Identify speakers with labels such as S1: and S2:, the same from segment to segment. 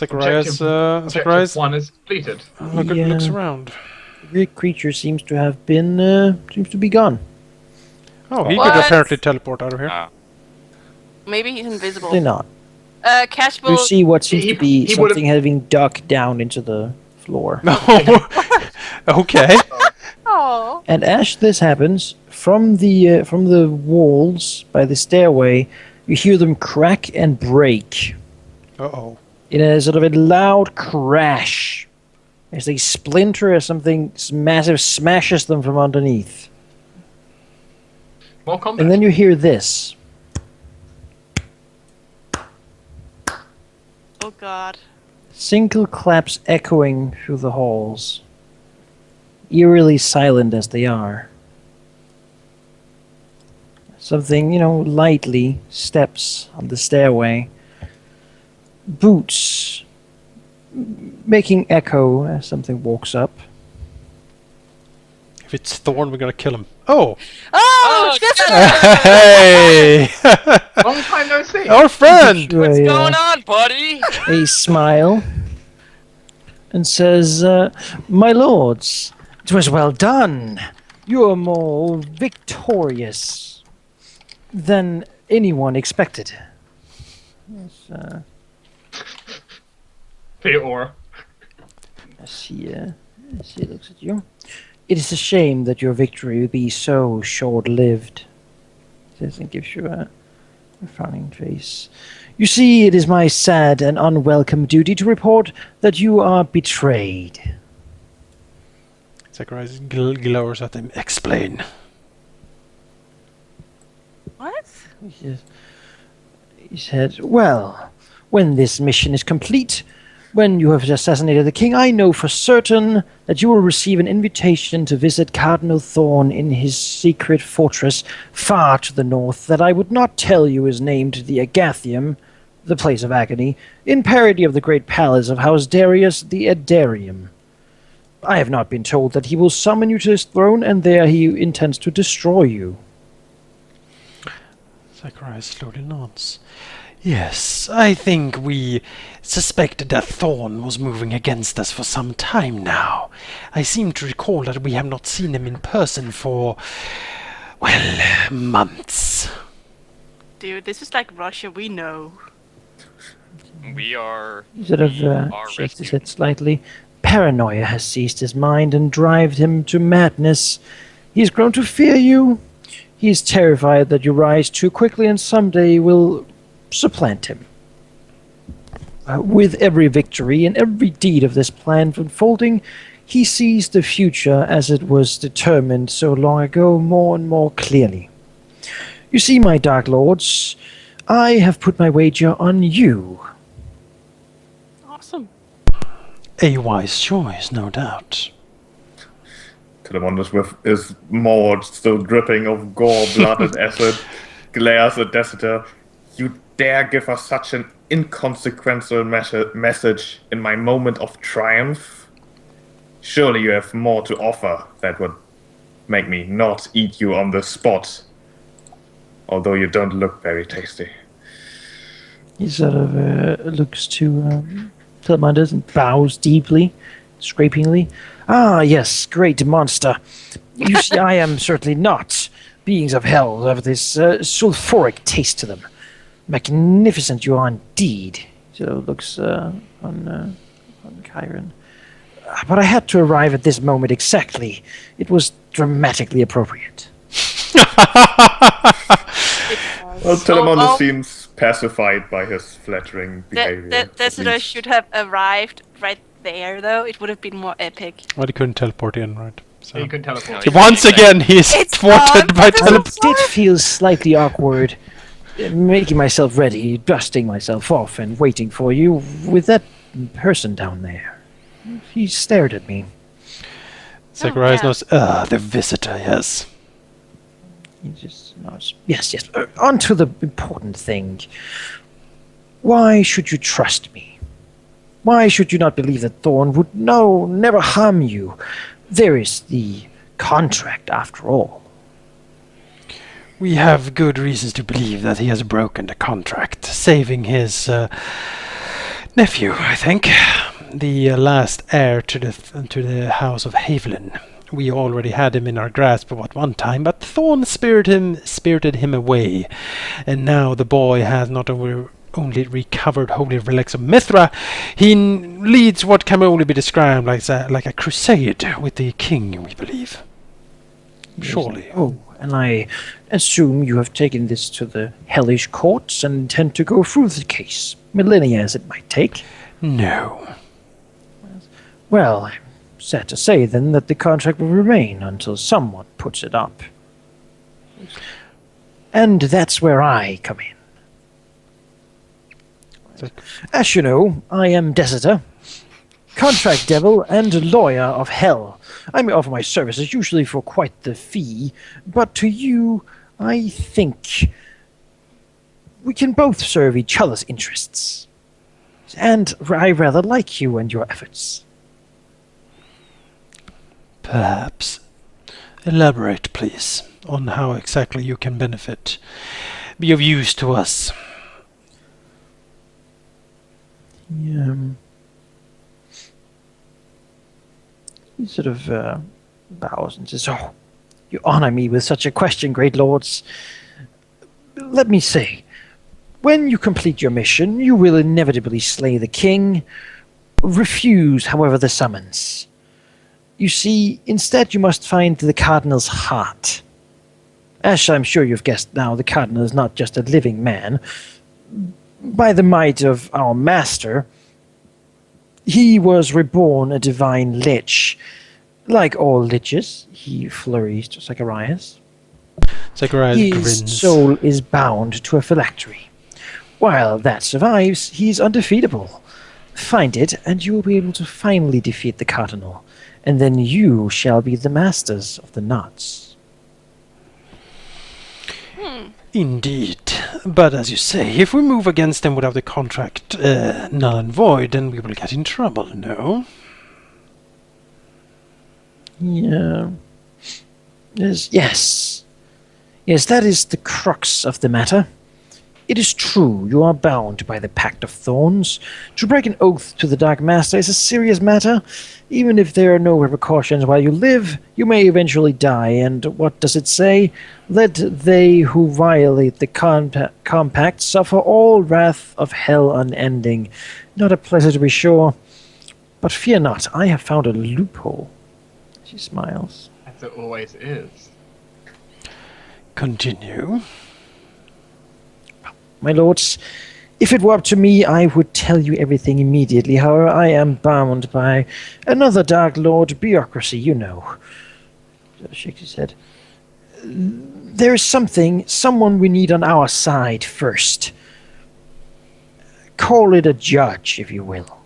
S1: Zacharias
S2: Objective 1 is completed.
S1: looks around.
S3: The creature seems to have been, seems to be gone.
S1: Oh, he
S4: What?
S1: could apparently teleport out of here.
S4: Maybe he's invisible.
S3: Probably not.
S4: Cash
S3: You
S4: will...
S3: see what seems to be
S2: he
S3: something having dug down into the floor.
S1: No. Okay.
S4: Oh.
S3: And as this happens, from the walls by the stairway, you hear them crack and break
S1: Uh-oh.
S3: in a sort of a loud crash as they splinter as something massive smashes them from underneath.
S2: More combat.
S3: And then you hear this.
S4: Oh god.
S3: Single claps echoing through the halls, eerily silent as they are. Something, lightly steps on the stairway. Boots making echo as something walks up.
S1: If it's Thorn, we're gonna kill him. Oh!
S4: Oh,
S1: Hey!
S2: Long time no see.
S1: Our friend!
S3: What's
S5: Going on, buddy?
S3: A smile and says, "My lords, it was well done. You are more victorious than anyone expected." Yes,
S2: Theodore.
S3: as he looks at you. "It is a shame that your victory would be so short-lived," says and gives you a frowning face. "You see, it is my sad and unwelcome duty to report that you are betrayed."
S1: Zacharias glowers at him. Explain.
S4: What?
S3: He said, "Well, when this mission is complete, when you have assassinated the king, I know for certain that you will receive an invitation to visit Cardinal Thorn in his secret fortress far to the north that I would not tell you is named the Agathium, the place of agony, in parody of the great palace of House Darius, the Edarium. I have not been told that he will summon you to his throne, and there he intends to destroy you."
S1: Zacharias slowly nods. Yes, I think we suspected that Thorn was moving against us for some time now. I seem to recall that we have not seen him in person for, well, months.
S4: Dude, this is like Russia, we know.
S5: We are.
S3: He sort of
S5: are
S3: shakes his
S5: rescued.
S3: head slightly. "Paranoia has seized his mind and driven him to madness. He has grown to fear you. He is terrified that you rise too quickly and someday will supplant him. With every victory and every deed of this plan unfolding, he sees the future as it was determined so long ago more and more clearly. You see, my Dark Lords, I have put my wager on you."
S4: Awesome.
S1: A wise choice, no doubt.
S6: Telemondus, with his maud still dripping of gore, blood, and acid, glares at Dessiter. "You dare give us such an inconsequential message in my moment of triumph? Surely you have more to offer that would make me not eat you on the spot, although you don't look very tasty."
S3: He sort of looks to Telemundus and bows deeply, scrapingly. "Ah, yes, great monster. You see, I am certainly not. Beings of hell have this sulfuric taste to them. Magnificent you are indeed." So looks on Chiron. "But I had to arrive at this moment exactly. It was dramatically appropriate."
S6: Well, Telemondus seems pacified by his flattering behavior.
S4: Dessiter should have arrived right there, though. It would have been more epic.
S1: Well, he couldn't teleport in, right? So.
S2: You can teleport.
S5: Yeah.
S1: Once again, he's
S4: It's
S1: thwarted
S4: fun,
S1: by
S4: but
S3: I
S4: it's
S1: teleport.
S3: did feel slightly awkward, making myself ready, dusting myself off, and waiting for you with that person down there. He stared at me.
S1: Zacharias
S4: yeah.
S1: knows, the visitor, yes.
S3: He just nods. Yes. On to the important thing. Why should you trust me? Why should you not believe that Thorn would never harm you? There is the contract, after all.
S1: We have good reasons to believe that he has broken the contract, saving his Nephew, I think. The last heir to the house of Haviland. We already had him in our grasp at one time, but Thorn spirited him away, and now the boy has not only recovered holy relics of Mithra, he leads what can only be described like a crusade with the king, we believe. Surely.
S3: Oh, and I assume you have taken this to the hellish courts and intend to go through the case, millennia as it might take.
S1: No.
S3: Well, I'm sad to say then that the contract will remain until someone puts it up. And that's where I come in. As you know, I am Dessiter, contract devil and lawyer of hell. I may offer my services, usually for quite the fee, but to you, I think we can both serve each other's interests. And I rather like you and your efforts.
S1: Perhaps. Elaborate, please, on how exactly you can be of use to us.
S3: He sort of bows and says, "Oh, you honor me with such a question, great lords. Let me say, when you complete your mission, you will inevitably slay the king. Refuse, however, the summons. You see, instead you must find the cardinal's heart. As I'm sure you've guessed now, the cardinal is not just a living man. By the might of our master, he was reborn a divine lich. Like all liches, he flourished to Zacharias.
S1: Zacharias
S3: His
S1: grins.
S3: soul is bound to a phylactery. While that survives, he's undefeatable. Find it, and you will be able to finally defeat the cardinal, and then you shall be the masters of the knots."
S1: Indeed. But as you say, if we move against them without the contract null and void, then we will get in trouble, no?
S3: Yeah. Yes. Yes, that is the crux of the matter. It is true, you are bound by the Pact of Thorns. To break an oath to the Dark Master is a serious matter. Even if there are no repercussions while you live, you may eventually die, and what does it say? Let they who violate the compact suffer all wrath of hell unending. Not a pleasure to be sure, but fear not, I have found a loophole. She smiles.
S2: As it always is.
S1: Continue.
S3: My lords, if it were up to me, I would tell you everything immediately. However, I am bound by another Dark Lord bureaucracy, you know. Shakes his head. There is someone we need on our side first. Call it a judge, if you will.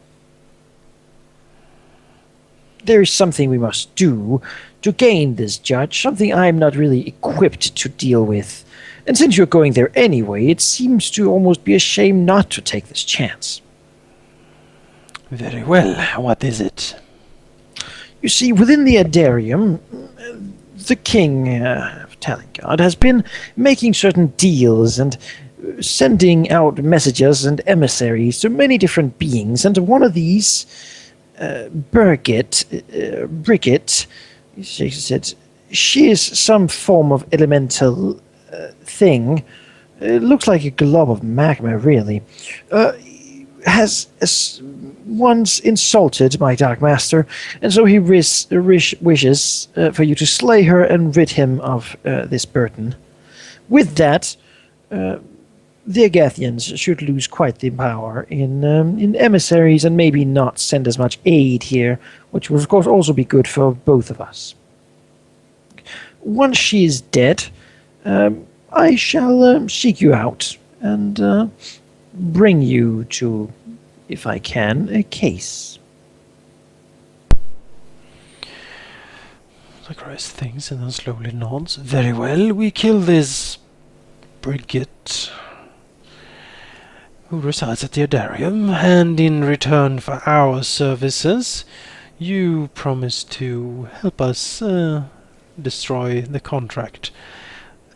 S3: There is something we must do to gain this judge, something I am not really equipped to deal with. And since you're going there anyway, it seems to almost be a shame not to take this chance.
S1: Very well. What is it?
S3: You see, within the Adarium, the king of Talengard has been making certain deals and sending out messages and emissaries to many different beings, and one of these, Brigitte, he said, she is some form of elemental thing. It looks like a glob of magma, really. Has once insulted my Dark Master, and so he wishes for you to slay her and rid him of this burden. With that, the Agathians should lose quite the power in emissaries and maybe not send as much aid here, which will of course also be good for both of us. Once she is dead, I shall seek you out and bring you to, if I can, a case.
S1: Zacharias thinks and then slowly nods. Very well, we kill this Brigitte, who resides at the Adarium, and in return for our services, you promise to help us destroy the contract.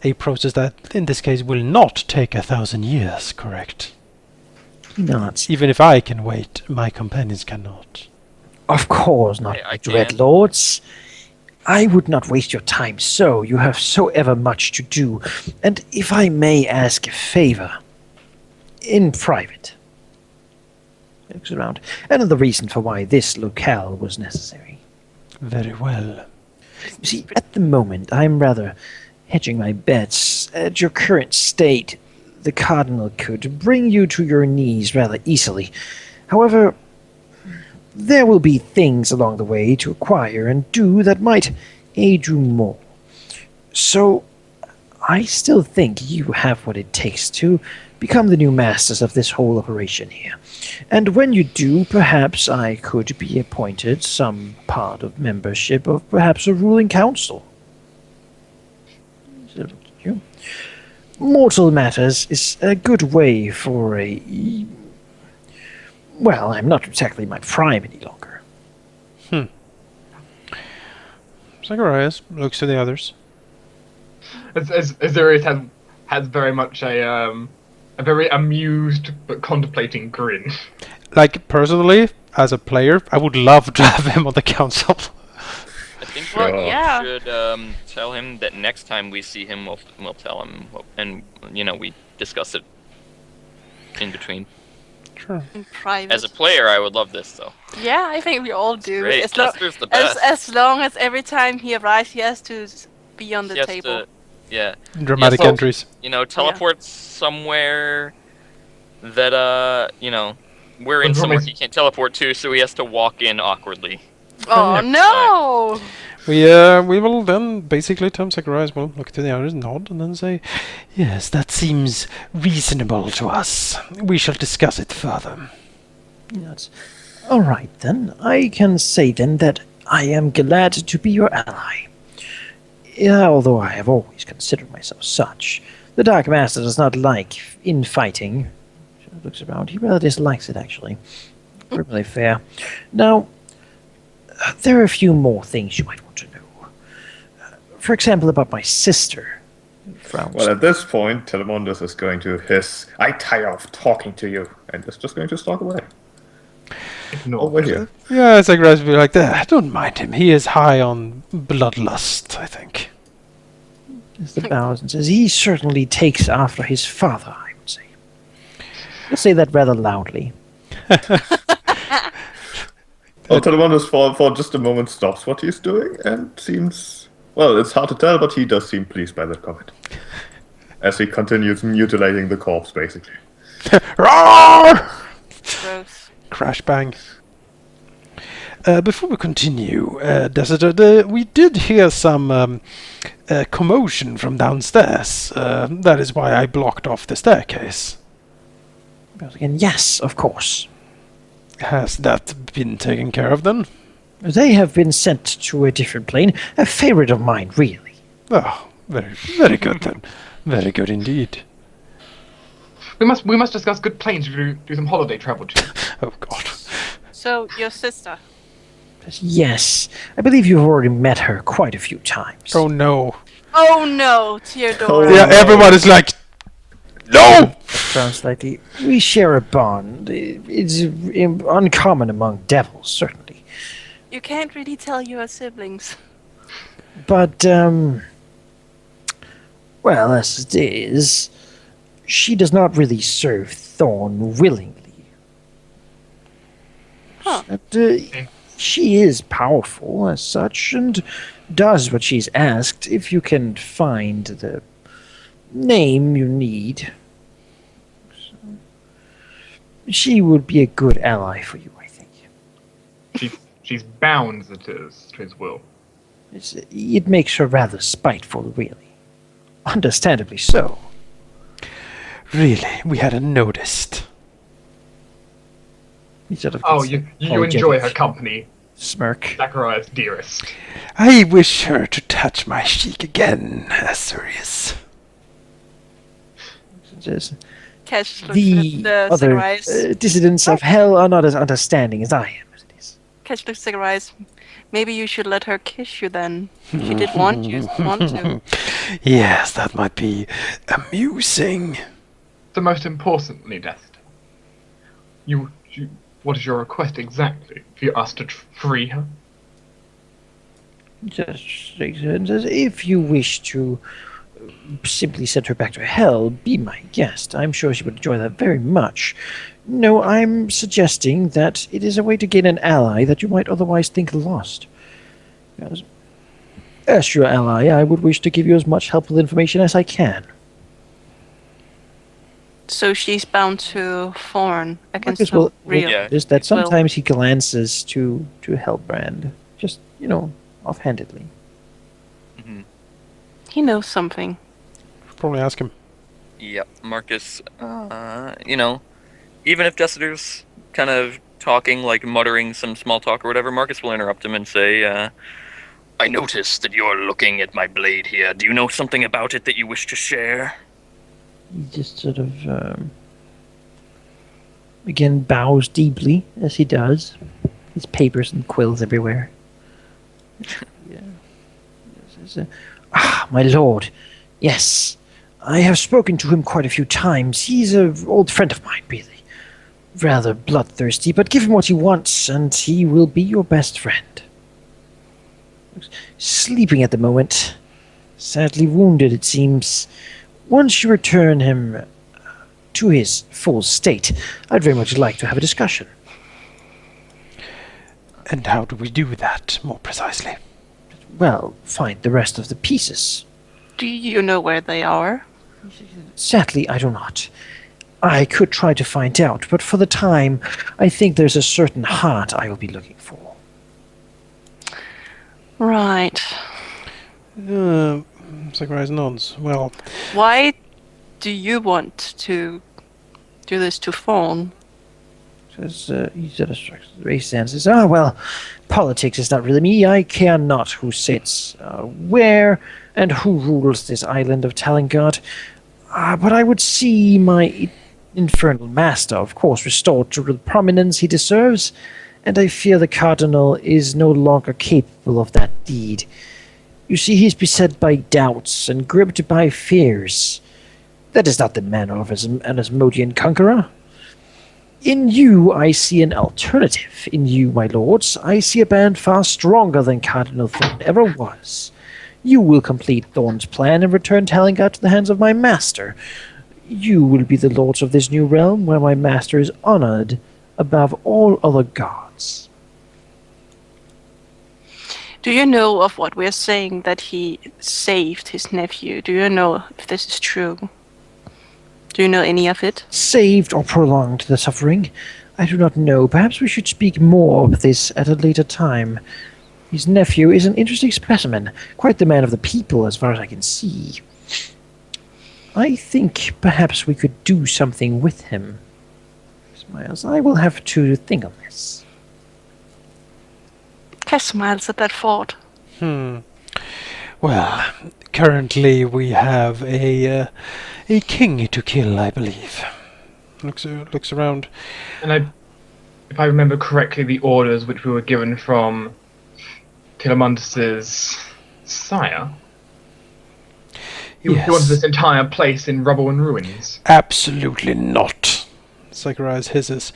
S1: A process that, in this case, will not take 1,000 years, correct?
S3: Not.
S1: Even if I can wait, my companions cannot.
S3: Of course not,
S5: I
S3: Dread
S5: can.
S3: Lords. I would not waste your time so. You have so ever much to do. And if I may ask a favor, in private. He looks around. Another reason for why this locale was necessary.
S1: Very well.
S3: You see, at the moment, I'm rather hedging my bets. At your current state, the Cardinal could bring you to your knees rather easily. However, there will be things along the way to acquire and do that might aid you more. So, I still think you have what it takes to become the new masters of this whole operation here. And when you do, perhaps I could be appointed some part of membership of perhaps a ruling council. Mortal matters is a good way for a... Well, I'm not exactly my prime any longer.
S1: Zacharias looks to the others.
S2: As Azurius has very much a very amused but contemplating grin.
S1: Like, personally, as a player, I would love to have him on the council.
S5: I think
S6: Sure.
S5: we
S4: Yeah.
S5: should tell him that next time we see him, we'll tell him, and we discuss it in between.
S1: Sure.
S4: In private.
S5: As a player, I would love this though.
S4: Yeah, I think we all do.
S5: Great,
S4: As, lo-
S5: Chester's the best.
S4: as long as every time he arrives, he has to be on the
S5: He has
S4: table.
S5: to- yeah,
S1: Dramatic
S5: Yeah, so-
S1: entries.
S5: teleport somewhere that we're in
S2: But
S5: somewhere
S2: promise-
S5: he can't teleport to, so he has to walk in awkwardly.
S4: Oh
S1: Yeah.
S4: no!
S1: We will then basically tell Zacharias will look to the others, nod, and then say, "Yes, that seems reasonable to us. We shall discuss it further."
S3: Yes. All right, then. I can say then that I am glad to be your ally. Yeah, although I have always considered myself such. The Dark Master does not like infighting. She looks around. He rather dislikes it, actually. Perfectly fair. Now, there are a few more things you might want to know. For example, about my sister. Frowns.
S6: Well, at this point, Telemondus is going to hiss, "I tire of talking to you," and is just going to stalk away.
S2: Ignore.
S6: Over here.
S1: Yeah, Zacharias will be like, don't mind him. He is high on bloodlust, I think.
S3: Mr. bows and says, he certainly takes after his father, I would say. Let's say that rather loudly.
S6: Well, Telemondus for just a moment stops what he's doing and seems... Well, it's hard to tell, but he does seem pleased by that comment. As he continues mutilating the corpse, basically.
S1: Roar!
S4: Gross.
S1: Crash bang. Before we continue, Desidder, we did hear some commotion from downstairs. That is why I blocked off the staircase.
S3: Bows again, yes, of course.
S1: Has that been taken care of then?
S3: They have been sent to a different plane. A favorite of mine, really.
S1: Oh, very, very good then. Very good indeed.
S2: We must discuss good planes to do some holiday travel to.
S1: Oh God.
S4: So, your sister.
S3: Yes, I believe you've already met her quite a few times.
S1: Oh no.
S4: Oh no, Theodora.
S1: Yeah, everyone is like, no!
S3: Frowns slightly. We share a bond. It's uncommon among devils, certainly.
S4: You can't really tell you are siblings.
S3: But, well, as it is, she does not really serve Thorn willingly.
S4: Huh.
S3: And, she is powerful as such, and does what she's asked if you can find the name you need. So, she would be a good ally for you, I think.
S2: She's bound to his will.
S3: It makes her rather spiteful, really. Understandably so.
S1: Really, we hadn't noticed.
S3: He sort of
S2: Oh,
S3: gets
S2: you
S3: apologetic
S2: enjoy her company,
S3: smirk.
S2: Zacharias dearest.
S1: I wish her to touch my cheek again, Azurius.
S3: Just,
S4: Cash looks
S3: the
S4: at the
S3: other
S4: Zacharias.
S3: dissidents of hell are not as understanding as I am, as it is.
S4: Cash looks at Zacharias. Maybe you should let her kiss you then. She did want to.
S1: Yes, that might be amusing.
S2: So most importantly, Dest, What is your request exactly? For us to free her?
S3: Just shakes her and says, if you wish to simply send her back to hell, be my guest. I'm sure she would enjoy that very much. No, I'm suggesting that it is a way to gain an ally that you might otherwise think lost. As your ally, I would wish to give you as much helpful information as I can.
S4: So she's bound to Thorn against
S3: Marcus
S4: her
S3: will
S4: real.
S5: Yeah.
S3: notice that
S4: will.
S3: sometimes he glances to Hellbrand, just, offhandedly.
S5: Mhm.
S4: He knows something.
S1: Probably ask him.
S5: Yep, Marcus, even if Desider's kind of talking, like muttering some small talk or whatever, Marcus will interrupt him and say, I noticed that you're looking at my blade here. Do you know something about it that you wish to share?
S3: He just sort of, again, bows deeply, as he does. His papers and quills everywhere. Yeah. My lord. Yes. I have spoken to him quite a few times. He's an old friend of mine, really. Rather bloodthirsty, but give him what he wants, and he will be your best friend. Sleeping at the moment. Sadly wounded, it seems. Once you return him to his full state, I'd very much like to have a discussion.
S1: And how do we do that, more precisely?
S3: Well, find the rest of the pieces.
S4: Do you know where they are?
S3: Sadly, I do not. I could try to find out, but for the time, I think there's a certain heart I will be looking for.
S4: Right.
S1: Zacharias nods. Well,
S4: Why do you want to do this to Thorn?
S3: He sort of strikes the race and says, well, politics is not really me. I care not who sits where and who rules this island of Talengard. But I would see my infernal master, of course, restored to the prominence he deserves, and I fear the Cardinal is no longer capable of that deed. You see, he is beset by doubts and gripped by fears. That is not the manner of an Asmodean conqueror. In you, I see an alternative. In you, my lords, I see a band far stronger than Cardinal Thorn ever was. You will complete Thorn's plan and return Talengard to the hands of my master. You will be the lords of this new realm where my master is honored above all other gods.
S4: Do you know of what we're saying, that he saved his nephew? Do you know if this is true? Do you know any of it?
S3: Saved or prolonged the suffering? I do not know. Perhaps we should speak more of this at a later time. His nephew is an interesting specimen, quite the man of the people as far as I can see. I think perhaps we could do something with him. Smiles. I will have to think on this.
S4: Cass smiles at that thought.
S1: Well, currently we have a king to kill, I believe. Looks around.
S2: And if I remember correctly, the orders which we were given from Telemundus's sire, he wanted this entire place in rubble and ruins.
S1: Absolutely not. Zacharias hisses.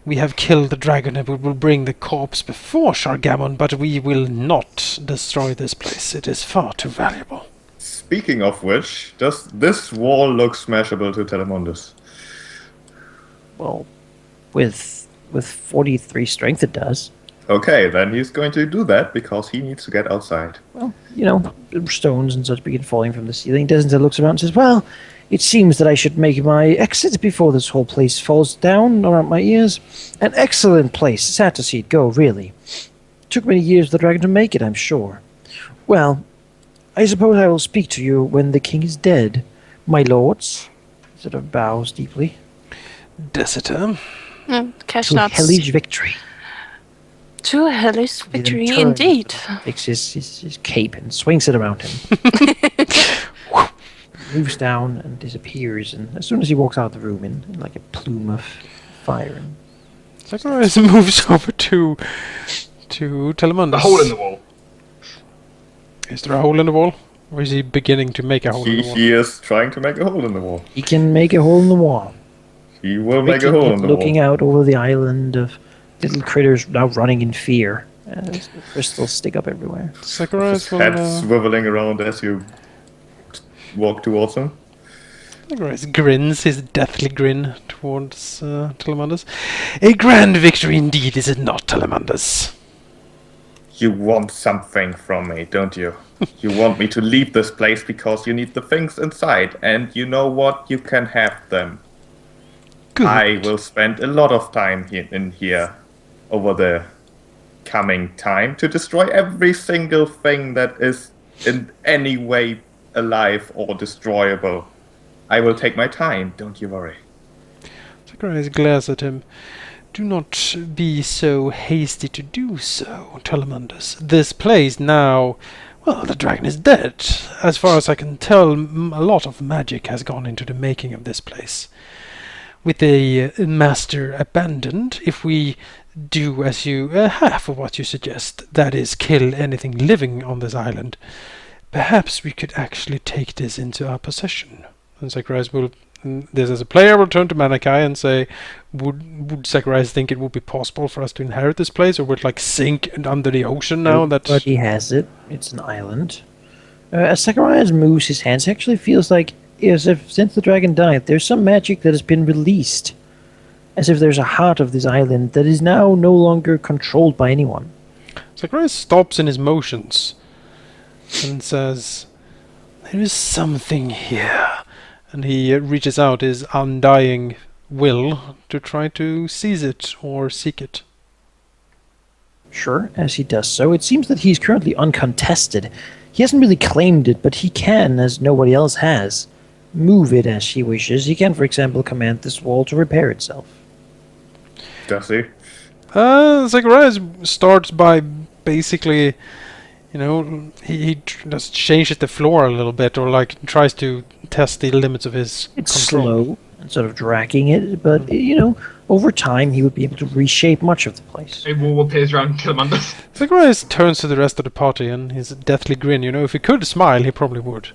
S1: We have killed the dragon and we will bring the corpse before Shargamon, but we will not destroy this place. It is far too valuable.
S6: Speaking of which, does this wall look smashable to Telemundus?
S3: Well, with 43 strength it does.
S6: Okay, then he's going to do that because he needs to get outside.
S3: Well, stones and such begin falling from the ceiling. Desmond looks around and says, well, it seems that I should make my exit before this whole place falls down around my ears. An excellent place. Sad to see it go, really. Took many years for the dragon to make it, I'm sure. Well, I suppose I will speak to you when the king is dead, my lords. He sort of bows deeply.
S1: Desitor.
S4: Cass
S3: To
S4: nods.
S3: hellish victory.
S4: To a hellish victory,
S3: Then turns
S4: indeed.
S3: and takes his cape and swings it around him. Moves down and disappears, and as soon as he walks out of the room in like a plume of fire. And
S1: Zacharias moves over to Telemundus.
S2: The hole in the wall.
S1: Is there a hole in the wall? Or is he beginning to make a hole in the wall?
S6: He is trying to make a hole in the wall.
S3: he can make a hole in the wall.
S6: He will make a
S3: Viking
S6: hole
S3: is
S6: in the
S3: looking
S6: wall.
S3: out over the island of little critters now running in fear as the crystals stick up everywhere.
S6: His
S1: Zacharias
S6: head
S1: will.
S6: swiveling around as you walk towards him.
S1: Zacharias grins his deathly grin towards Telemandus. A grand victory indeed, is it not, Telemandus?
S6: You want something from me, don't you? You want me to leave this place because you need the things inside, and you know what? You can have them.
S1: Good.
S6: I will spend a lot of time in here over the coming time to destroy every single thing that is in any way alive or destroyable. I will take my time, don't you worry.
S1: Zacharias glares at him. Do not be so hasty to do so, Telemandus. This place now... Well, the dragon is dead. As far as I can tell, a lot of magic has gone into the making of this place. With the master abandoned, if we do as you... half of what you suggest, that is, kill anything living on this island, perhaps we could actually take this into our possession. And Zacharias will... This as a player will turn to Manakai and say, would Zacharias think it would be possible for us to inherit this place, or would it like sink under the ocean now that...
S3: Everybody has it. It's an island. As Zacharias moves his hands, he actually feels like as if since the dragon died, there's some magic that has been released. As if there's a heart of this island that is now no longer controlled by anyone.
S1: Zacharias stops in his motions and says, there is something here. And he reaches out his undying will to try to seize it or seek it.
S3: Sure, as he does so, it seems that he's currently uncontested. He hasn't really claimed it, but he can, as nobody else has, move it as he wishes. He can, for example, command this wall to repair itself.
S6: Does he?
S1: Zacharias starts by basically, he just changes the floor a little bit, or like tries to test the limits of his
S3: It's
S1: control.
S3: slow and sort of dragging it, but, over time he would be able to reshape much of the place.
S2: A wall appears around Telemandus.
S1: Zacharias turns to the rest of the party and his deathly grin, if he could smile, he probably would.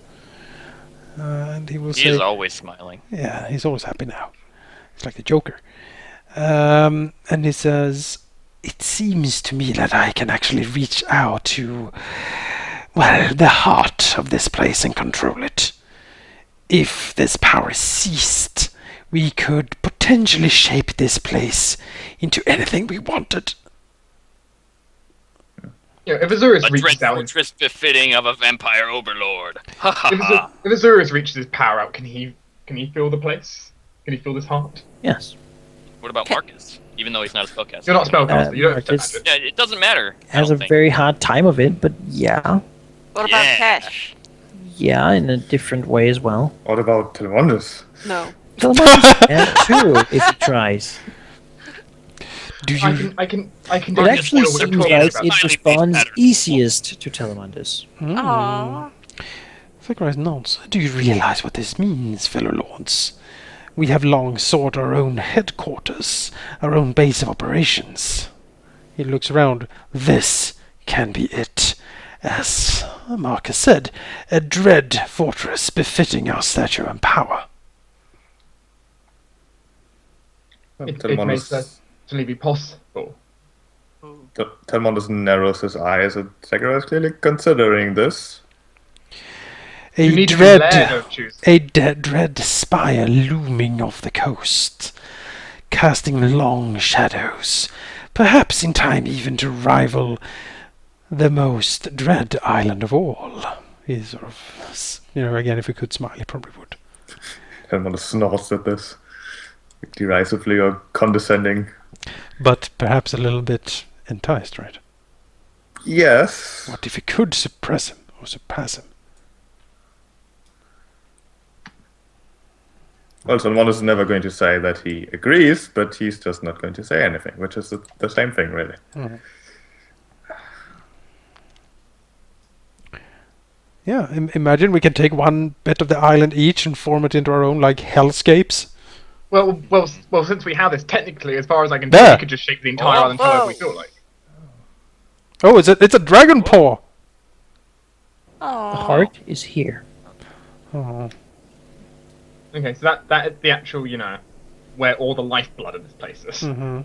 S1: And he will
S5: He
S1: say...
S5: is always smiling.
S1: Yeah, he's always happy now. It's like the Joker. And he says, it seems to me that I can actually reach out to, well, the heart of this place and control it. If this power ceased, we could potentially shape this place into anything we wanted.
S2: Yeah, if Azurus
S5: A
S2: reaches
S5: dread
S2: out,
S5: fortress befitting of a vampire overlord. Ha ha ha.
S2: if Azurus reaches his power out, can he feel the place? Can he feel this heart?
S3: Yes.
S5: What about Marcus? Even though he's not a spellcaster.
S2: You're not a spellcaster. You don't have to
S3: Marcus-
S2: magic.
S5: Yeah, it doesn't matter. I
S3: Has
S5: don't
S3: a
S5: think.
S3: very hard time of it, but yeah.
S4: What about
S5: Yeah.
S4: Cash?
S3: Yeah, in a different way as well.
S6: What about Telemandus?
S4: No.
S3: Telemachus can too, if he tries.
S1: Do you...
S2: I can
S3: It
S2: do
S3: actually
S2: what I'm
S3: seems
S2: talking
S3: like
S2: about.
S3: it
S5: Highly
S3: responds
S5: pattern.
S3: easiest to Telemandus.
S4: Aww.
S1: Zacharias nods. Do you realize what this means, fellow lords? We have long sought our own headquarters, our own base of operations. He looks around. This can be it. As Marcus said, a dread fortress befitting our stature and power.
S2: It may certainly be possible.
S6: Telemandus narrows his eyes and Zacharias clearly considering this.
S2: You
S1: A
S2: need to be
S1: dread,
S2: Laird of choose.
S1: dread spire looming off the coast, casting long shadows, perhaps in time even to rival the most dread island of all. He sort of, again, if he could smile, he probably would.
S6: Telemandus snorts at this. Derisively or condescending.
S1: But perhaps a little bit enticed, right?
S6: Yes.
S1: What if he could suppress him or surpass him?
S6: Well, Telemandus is never going to say that he agrees, but he's just not going to say anything, which is the same thing, really.
S1: Yeah, imagine we can take one bit of the island each and form it into our own, like, hellscapes.
S2: Well, since we have this, technically, as far as I can
S1: There.
S2: tell, we could just shape the entire island however we feel like.
S1: Oh, it's a dragon paw!
S3: The
S4: Aww.
S3: heart is here.
S1: Oh.
S2: Okay, so that is the actual, where all the lifeblood of this place is.
S1: Mm-hmm.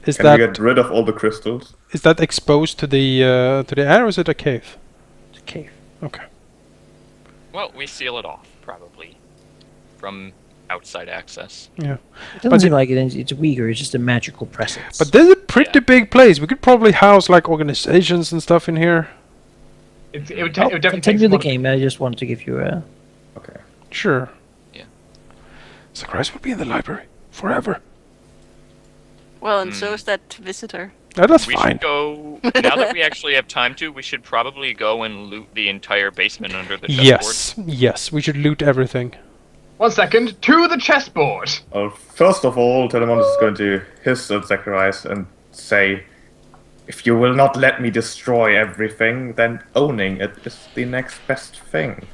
S1: Is
S6: Can we
S1: that
S6: get rid of all the crystals?
S1: exposed to the air, or is it a cave?
S3: It's a cave.
S1: Okay.
S5: Well, we seal it off, probably, from outside access.
S1: Yeah.
S3: It doesn't
S1: But
S3: seem like it's weaker. It's just a magical presence.
S1: But this is a pretty big place. We could probably house like organizations and stuff in here.
S2: It would
S3: Oh,
S2: definitely take
S3: continue
S2: some
S3: the
S2: mod-
S3: game. I just wanted to give you a.
S6: Okay.
S1: Sure.
S5: Yeah.
S1: Zacharias will be in the library forever.
S4: Well, and so is that visitor.
S1: That's
S5: We
S1: fine.
S5: should go, now that we actually have time to, we should probably go and loot the entire basement under the chessboard.
S1: Yes, we should loot everything.
S2: 1 second, to the chessboard!
S6: Well, first of all, Telemondus is going to hiss at Zacharias and say, if you will not let me destroy everything, then owning it is the next best thing.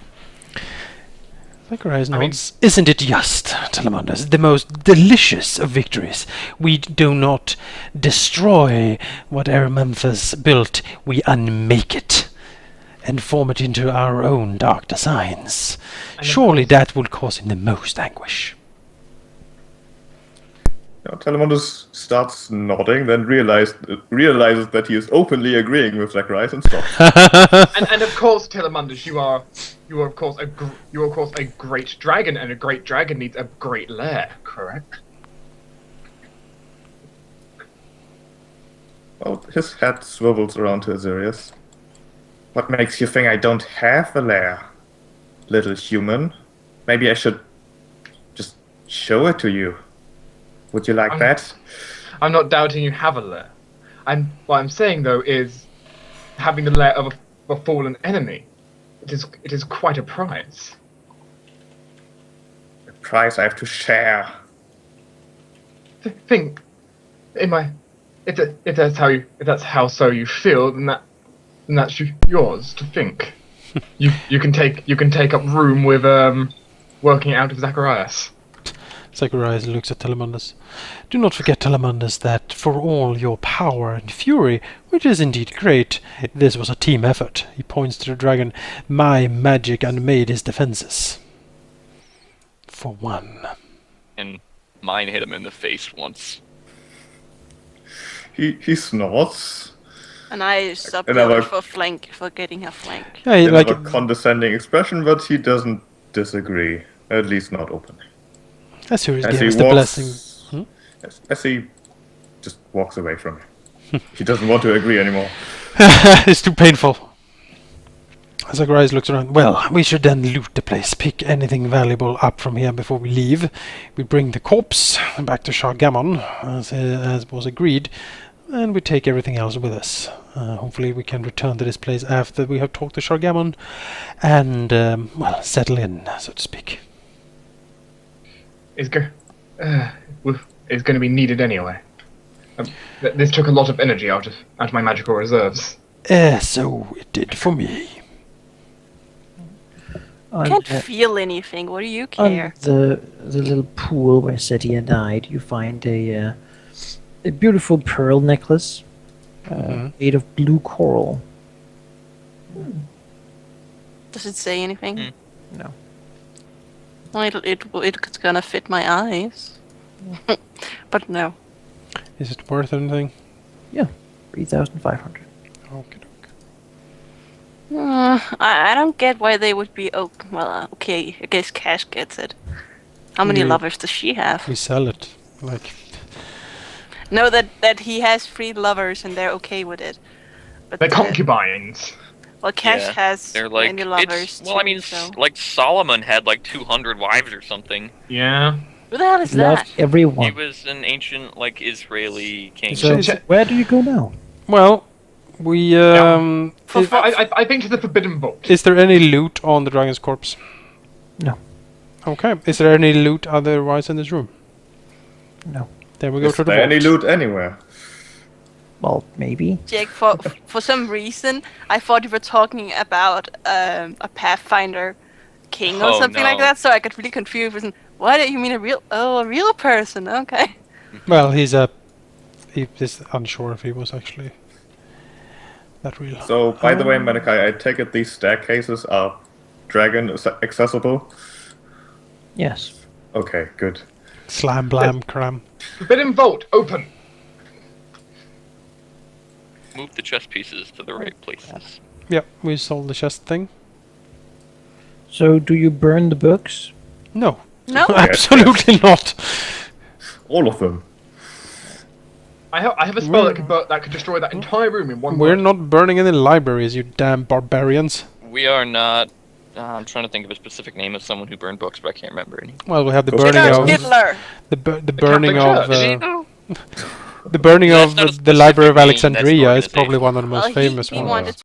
S1: Zacharias nods. Isn't it just, Telemundus, the most delicious of victories? We do not destroy what Erymanthus built, we unmake it and form it into our own dark designs. Surely that will cause him the most anguish.
S6: Telemondus starts nodding, then realizes that he is openly agreeing with Zacharias and stops.
S2: And of course, Telemundus, you are of course a great dragon, and a great dragon needs a great lair, correct?
S6: Well, his head swivels around to Azirius. What makes you think I don't have a lair, little human? Maybe I should just show it to you. Would you like that?
S2: I'm not doubting you have a lair. What I'm saying though is, having the lair of a fallen enemy, it is quite a prize.
S6: A prize I have to share.
S2: Think, if that's how so you feel, then that's yours to think. you can take up room with working it out of Zacharias.
S1: Zacharias looks at Telemundus. Do not forget, Telemundus, that for all your power and fury, which is indeed great, this was a team effort. He points to the dragon. My magic unmade his defenses. For one.
S5: And mine hit him in the face once.
S6: He snorts.
S4: And I stopped
S6: Another-
S4: for getting a flank.
S1: Yeah, he,
S6: Another condescending expression, but he doesn't disagree. At least not openly.
S1: Azirius
S6: As
S1: gave
S6: he
S1: us the blessing.
S6: as he just walks away from me. He doesn't want to agree anymore.
S1: It's too painful. Zacharias looks around. Well, we should then loot the place. Pick anything valuable up from here before we leave. We bring the corpse back to Shargamon, as was agreed, and we take everything else with us. Hopefully we can return to this place after we have talked to Shargamon and, well, settle in, so to speak.
S2: Is going to be needed anyway. This took a lot of energy out of my magical reserves.
S1: So it did for me.
S4: I can't feel anything. What do you care?
S3: On the little pool where Setia died, you find a beautiful pearl necklace made of blue coral.
S4: Does it say anything?
S3: No.
S4: Well, it's gonna fit my eyes. But no.
S1: Is it worth anything?
S3: Yeah, 3,500.
S1: Okay.
S4: I don't get why they would be. Oh, well, okay. I guess Cash gets it. How many lovers does she have?
S1: We sell it. Like,
S4: No, that he has 3 lovers and they're okay with it. But
S2: They're concubines.
S4: well, Cash has
S5: They're like,
S4: many lovers.
S5: well, I
S4: too,
S5: mean,
S4: so.
S5: like Solomon had like 200 wives or something.
S2: Yeah.
S4: Who the hell is
S3: Loved
S4: that?
S5: He
S3: everyone.
S5: was an ancient, like, Israeli king.
S3: So, where do you go now?
S1: well, we
S2: I think to the Forbidden Vault.
S1: Is there any loot on the dragon's corpse?
S3: No.
S1: Okay. Is there any loot otherwise in this room?
S3: No.
S1: Then we go
S6: Is
S1: to the
S6: there any
S1: vault.
S6: loot anywhere?
S3: Well, maybe.
S4: Jake, for some reason, I thought you were talking about a Pathfinder king or
S5: Oh,
S4: something like
S5: no.
S4: that, so I got really confused. And what do you mean a real person? Okay.
S1: Well, he is unsure if he was actually that real.
S6: So, by the way, Malachi, I take it these staircases are dragon accessible?
S3: Yes.
S6: Okay, good.
S1: Slam, blam, cram.
S2: Forbidden vault, open.
S5: Move the chess pieces to the right places.
S1: Yep, we sold the chest thing.
S3: So, do you burn the books?
S1: No.
S4: No?
S1: Absolutely not.
S6: All of them.
S2: I have a spell that could destroy that entire room in one
S1: We're
S2: word.
S1: not burning any libraries, you damn barbarians.
S5: We are not. I'm trying to think of a specific name of someone who burned books, but I can't remember any.
S1: Well, we have the
S6: Go
S1: burning
S6: Hitler.
S1: of
S4: Hitler!
S1: the burning of
S2: Catholic
S1: the burning
S5: That's
S1: of
S5: not a
S1: the Library of
S5: specific name, that's an
S1: Alexandria is probably
S5: organization.
S1: one of the most
S4: Well,
S1: famous
S4: he
S1: ones.
S4: wanted